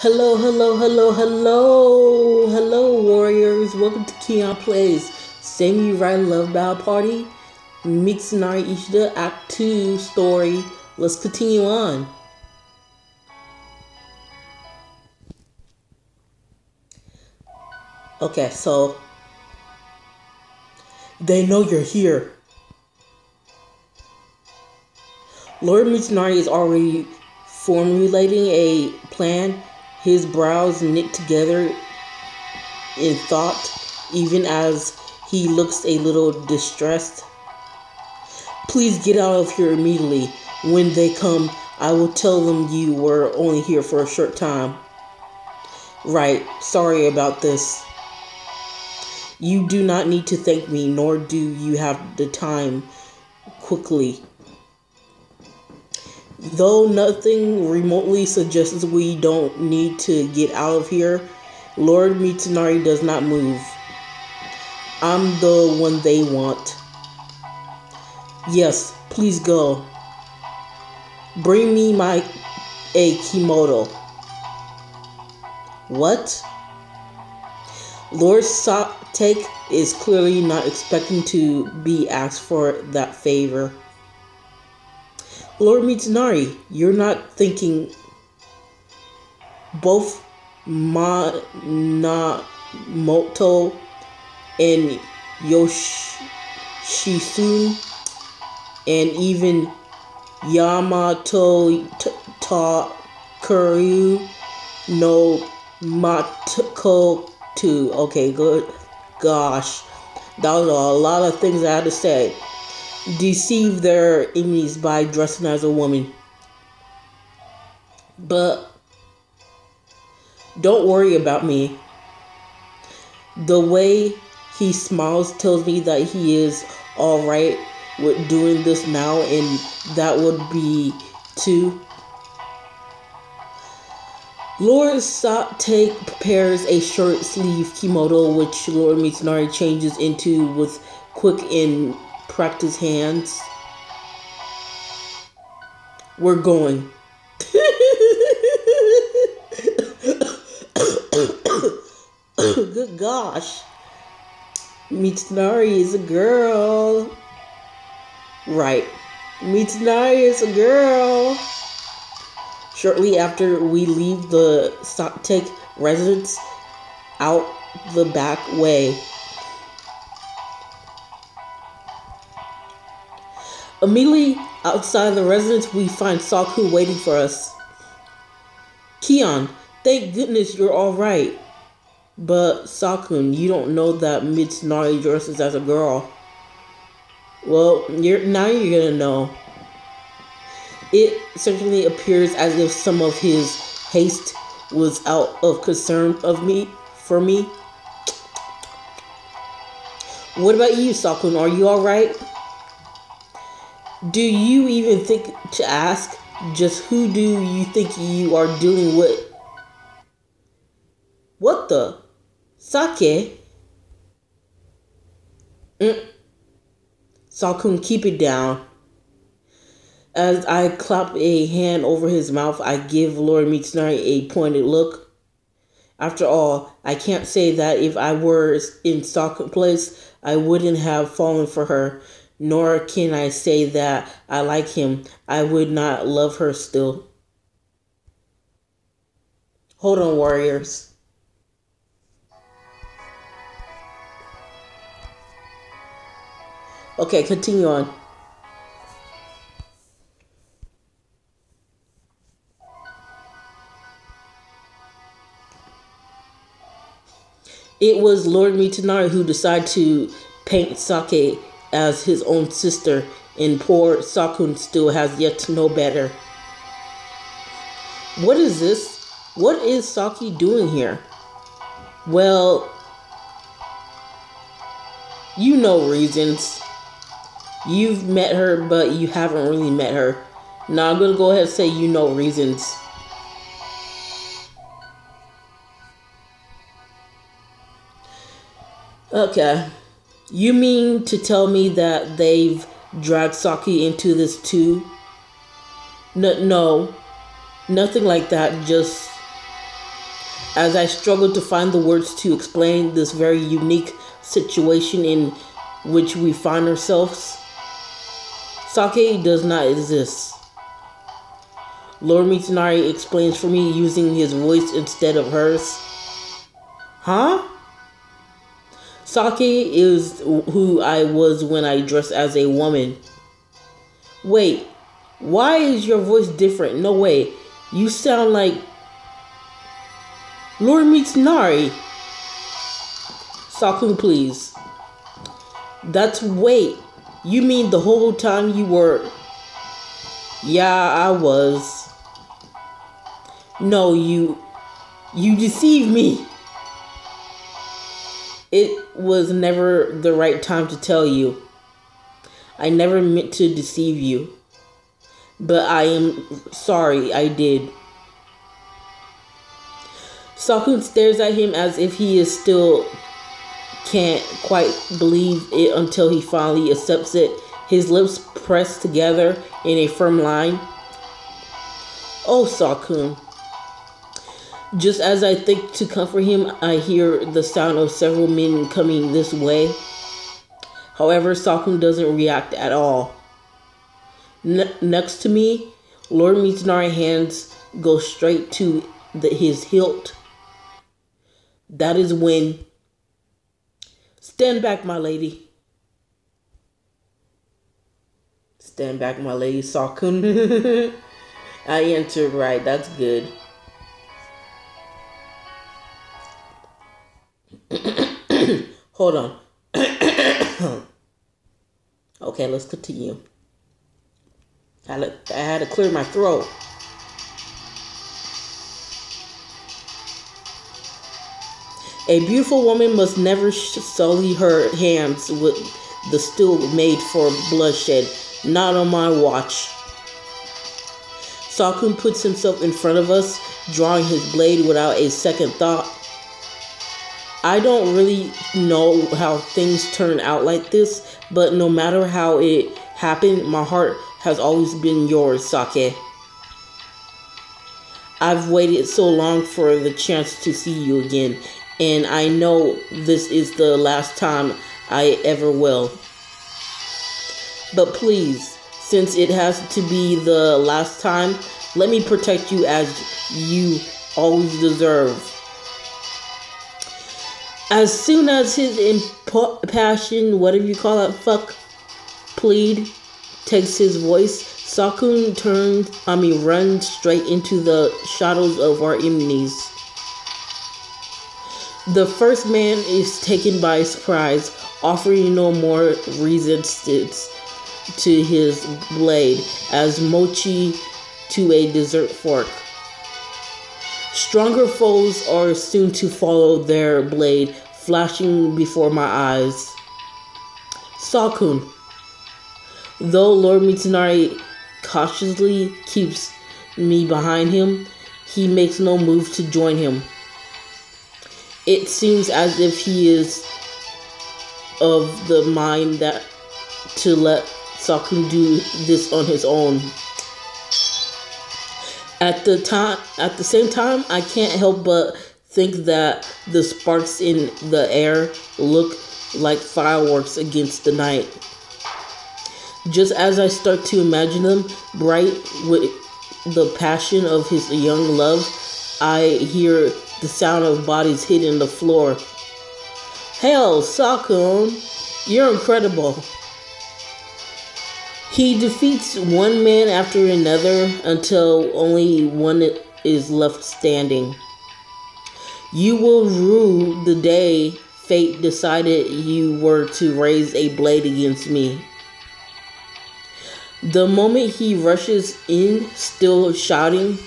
Hello, hello, hello, hello, hello, warriors. Welcome to Keon Plays. Same Right Love Battle Party. Mitsunari Ishida Act 2 story. Let's continue on. Okay, so they know you're here. Lord Mitsunari is already formulating a plan, his brows knit together in thought, even as he looks a little distressed. Please get out of here immediately. When they come, I will tell them you were only here for a short time. Right, sorry about this. You do not need to thank me, nor do you have the time quickly. Though nothing remotely suggests we don't need to get out of here, Lord Mitsunari does not move. I'm the one they want. Yes, please go. Bring me a kimono. What? Lord Take is clearly not expecting to be asked for that favor. Lord Mitsunari, you're not thinking both Minamoto and Yoshisun and even Yamato Takeru no Matoko too. Okay, good. Gosh, that was a lot of things I had to say. Deceive their enemies by dressing as a woman. But don't worry about me. The way he smiles tells me that he is alright with doing this now, and that would be too. Lord Take prepares a short sleeve kimono, which Lord Mitsunari changes into with quick and practiced hands. We're going. Good gosh. Mitsunari is a girl. Right. Mitsunari is a girl. Shortly after we leave the Take residence out the back way. Immediately outside the residence, we find Saku waiting for us. Keon, thank goodness you're alright. But Sakun, you don't know that Mitsunari dresses as a girl. Well, now you're gonna know. It certainly appears as if some of his haste was out of concern for me. What about you, Sakun? Are you alright? Do you even think to ask? Just who do you think you are dealing with? What the? Sake? Sakun, keep it down. As I clap a hand over his mouth, I give Lord Mitsunari a pointed look. After all, I can't say that if I were in Saku's place, I wouldn't have fallen for her. Nor can I say that I like him. I would not love her still. Hold on, warriors. Okay, continue on. It was Lord Mitsunari who decided to paint Sake as his own sister, and poor Sakun still has yet to know better. What is this? What is Saki doing here? Well, you know reasons. You've met her, but you haven't really met her. Now I'm gonna go ahead and say you know reasons. Okay. You mean to tell me that they've dragged Saki into this too? No, nothing like that. Just As I struggle to find the words to explain this very unique situation in which we find ourselves, Sake does not exist. Lord Mitsunari explains for me using his voice instead of hers. Huh? Sake is who I was when I dressed as a woman. Wait, why is your voice different? No way. You sound like Lord Mitsunari. Sakun, please. That's wait. You mean the whole time you were... Yeah, I was. No, you deceived me. It was never the right time to tell you. I never meant to deceive you. But I am sorry I did. Sakun stares at him as if he is still can't quite believe it until he finally accepts it. His lips pressed together in a firm line. Oh, Sakun. Just as I think to comfort him, I hear the sound of several men coming this way. However, Sakun doesn't react at all. Next to me, Lord Mitsunari's hands go straight to his hilt. That is when... Stand back, my lady. Stand back, my lady, Sakun. I answered right. That's good. Hold on. Okay, let's continue. I had to clear my throat. A beautiful woman must never sully her hands with the steel made for bloodshed. Not on my watch. Sakun puts himself in front of us, drawing his blade without a second thought. I don't really know how things turn out like this, but no matter how it happened, my heart has always been yours, Sake. I've waited so long for the chance to see you again, and I know this is the last time I ever will. But please, since it has to be the last time, let me protect you as you always deserve. As soon as his impassioned, whatever you call that, plead takes his voice, Sakun runs straight into the shadows of our enemies. The first man is taken by surprise, offering no more resistance to his blade as mochi to a dessert fork. Stronger foes are soon to follow, their blade flashing before my eyes. Sakun. Though Lord Mitsunari cautiously keeps me behind him, he makes no move to join him. It seems as if he is of the mind that to let Sakun do this on his own. At the same time, I can't help but think that the sparks in the air look like fireworks against the night. Just as I start to imagine them, bright with the passion of his young love, I hear the sound of bodies hitting the floor. Hell, Sakun, you're incredible. He defeats one man after another until only one is left standing. You will rue the day fate decided you were to raise a blade against me. The moment he rushes in, still shouting,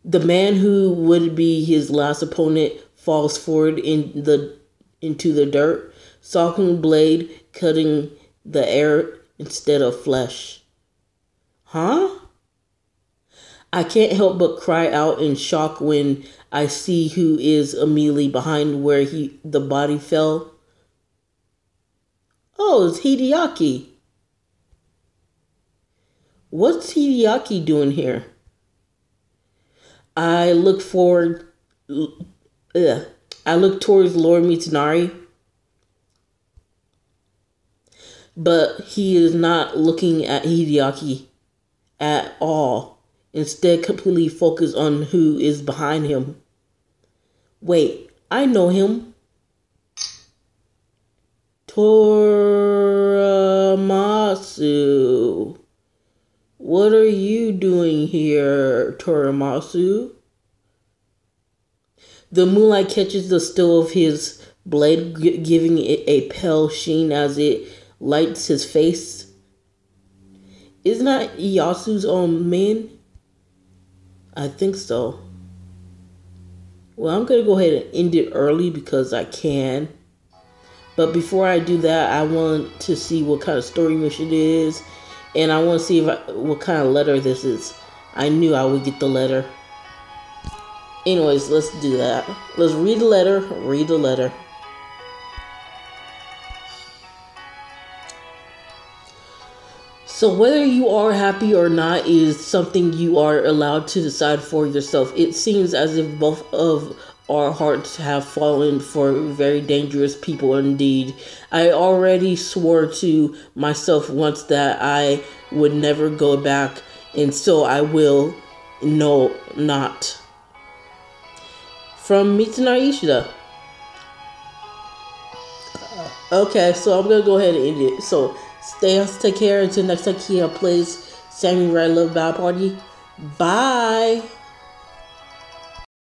the man who would be his last opponent falls forward into the dirt, Sakun blade cutting the air instead of flesh. Huh? I can't help but cry out in shock when I see who is immediately behind where the body fell. Oh, it's Hideaki. What's Hideaki doing here? I look forward. I look towards Lord Mitsunari, but he is not looking at Hideaki at all. Instead, completely focused on who is behind him. Wait, I know him. Toramasu. What are you doing here, Toramasu? The moonlight catches the steel of his blade, giving it a pale sheen as it lights his face. Isn't that Iyasu's own man? I think so. Well, I'm going to go ahead and end it early because I can. But before I do that, I want to see what kind of story mission it is. And I want to see what kind of letter this is. I knew I would get the letter. Anyways, let's do that. Let's read the letter. Read the letter. So whether you are happy or not is something you are allowed to decide for yourself. It seems as if both of our hearts have fallen for very dangerous people indeed. I already swore to myself once that I would never go back, and so I will not. From Mitsunari Ishida. Okay, so I'm gonna go ahead and end it. So take care until next time Kia plays Samurai Love Battle Party. Bye.